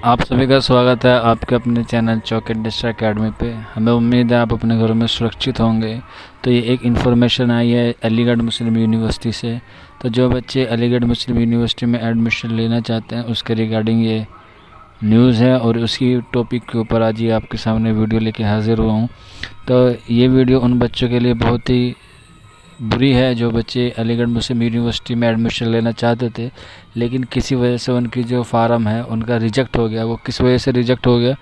आप सभी का स्वागत है आपके अपने चैनल चॉकलेट डिस्ट्रा अकेडमी पे। हमें उम्मीद है आप अपने घरों में सुरक्षित होंगे। तो ये एक इन्फॉर्मेशन आई है अलीगढ़ मुस्लिम यूनिवर्सिटी से। तो जो बच्चे अलीगढ़ मुस्लिम यूनिवर्सिटी में एडमिशन लेना चाहते हैं उसके रिगार्डिंग ये न्यूज़ है और उसी टॉपिक के ऊपर आज ही आपके सामने वीडियो लेके हाज़िर हुआ हूँ। तो ये वीडियो उन बच्चों के लिए बहुत ही बुरी है जो बच्चे अलीगढ़ मुस्लिम यूनिवर्सिटी में एडमिशन लेना चाहते थे, लेकिन किसी वजह से उनकी जो फार्म है उनका रिजेक्ट हो गया। वो किस वजह से रिजेक्ट हो गया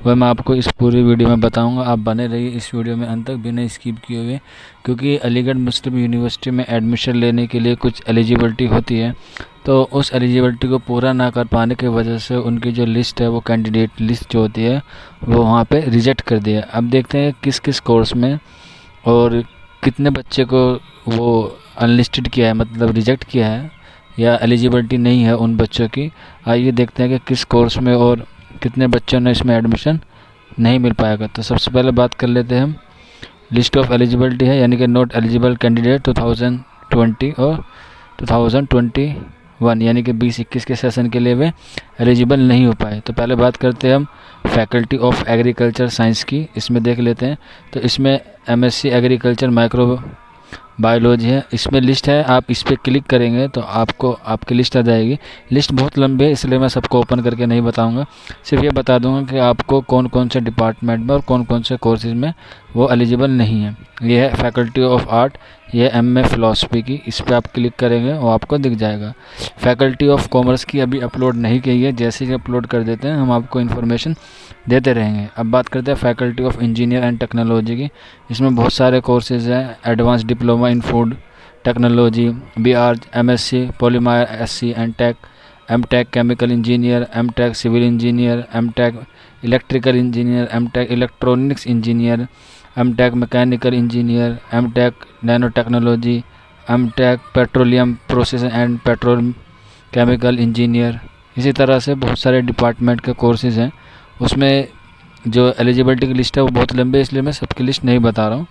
वह मैं आपको इस पूरी वीडियो में बताऊंगा। आप बने रहिए इस वीडियो में अंत तक बिना स्किप किए हुए, क्योंकि अलीगढ़ मुस्लिम यूनिवर्सिटी में एडमिशन लेने के लिए कुछ एलिजिबिलिटी होती है। तो उस एलिजिबिलिटी को पूरा ना कर पाने की वजह से उनकी जो लिस्ट है वो कैंडिडेट लिस्ट जो होती है वो वहाँ पे रिजेक्ट कर दिया। अब देखते हैं किस किस कोर्स में और कितने बच्चे को वो अनलिस्टेड किया है, मतलब रिजेक्ट किया है या एलिजिबिलिटी नहीं है उन बच्चों की। आइए देखते हैं कि किस कोर्स में और कितने बच्चों ने इसमें एडमिशन नहीं मिल पाएगा। तो सबसे पहले बात कर लेते हैं हम लिस्ट ऑफ एलिजिबिलिटी है, यानी कि नॉट एलिजिबल कैंडिडेट 2020 और 2021, यानी कि 20-21 के सेशन के लिए वे एलिजिबल नहीं हो पाए। तो पहले बात करते हैं हम फैकल्टी ऑफ एग्रीकल्चर साइंस की, इसमें देख लेते हैं। तो इसमें एमएससी एग्रीकल्चर माइक्रो बायोलॉजी है, इसमें लिस्ट है। आप इस पर क्लिक करेंगे तो आपको आपकी लिस्ट आ जाएगी। लिस्ट बहुत लंबी है इसलिए मैं सबको ओपन करके नहीं बताऊंगा, सिर्फ ये बता दूंगा कि आपको कौन कौन से डिपार्टमेंट में और कौन कौन से कोर्सेज में वो एलिजिबल नहीं है। ये है फैकल्टी ऑफ आर्ट, ये एमए फ़िलासफ़ी की, इस पर आप क्लिक करेंगे वो आपको दिख जाएगा। फैकल्टी ऑफ कॉमर्स की अभी अपलोड नहीं की है, जैसे ही अपलोड कर देते हैं हम आपको इन्फॉर्मेशन देते रहेंगे। अब बात करते हैं faculty of engineer and technology की, इसमें बहुत सारे कोर्सेज हैं। Advance diploma in food technology, BR, MSc polymer SC and tech, M.Tech chemical engineer, M.Tech civil engineer, M.Tech electrical engineer, M.Tech electronics engineer, M.Tech mechanical engineer, M.Tech nano technology, M.Tech petroleum process and petrol chemical engineer. इसी तरह से बहुत सारे department के courses हैं। उसमें जो eligibility की लिस्ट है वो बहुत लंबी है इसलिए मैं सबकी लिस्ट नहीं बता रहा हूँ,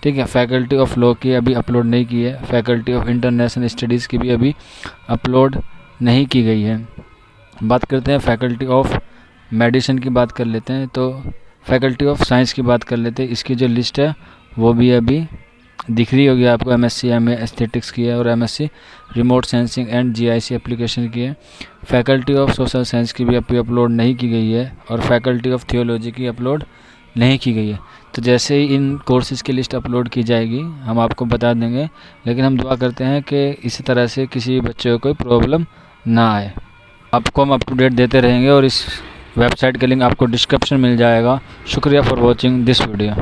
ठीक है। फैकल्टी ऑफ लॉ की अभी अपलोड नहीं की है। फैकल्टी ऑफ इंटरनेशनल स्टडीज़ की भी अभी अपलोड नहीं की गई है। बात करते हैं फैकल्टी ऑफ मेडिसिन की, बात कर लेते हैं। तो फैकल्टी ऑफ साइंस की बात कर लेते हैं। इसकी जो लिस्ट है वो भी अभी दिख रही होगी आपको। MSc MA एस्थेटिक्स की है और MSc remote sensing and GIS application की है। फैकल्टी ऑफ सोशल साइंस की भी अभी अपलोड नहीं की गई है और फैकल्टी ऑफ थियोलॉजी की अपलोड नहीं की गई है। तो जैसे ही इन कोर्सेज़ की लिस्ट अपलोड की जाएगी हम आपको बता देंगे, लेकिन हम दुआ करते हैं कि इसी तरह से किसी बच्चे को कोई प्रॉब्लम ना आए। आपको हम अप टू डेट देते रहेंगे और इस वेबसाइट का लिंक आपको डिस्क्रिप्शन मिल जाएगा। शुक्रिया फॉर वॉचिंग दिस वीडियो।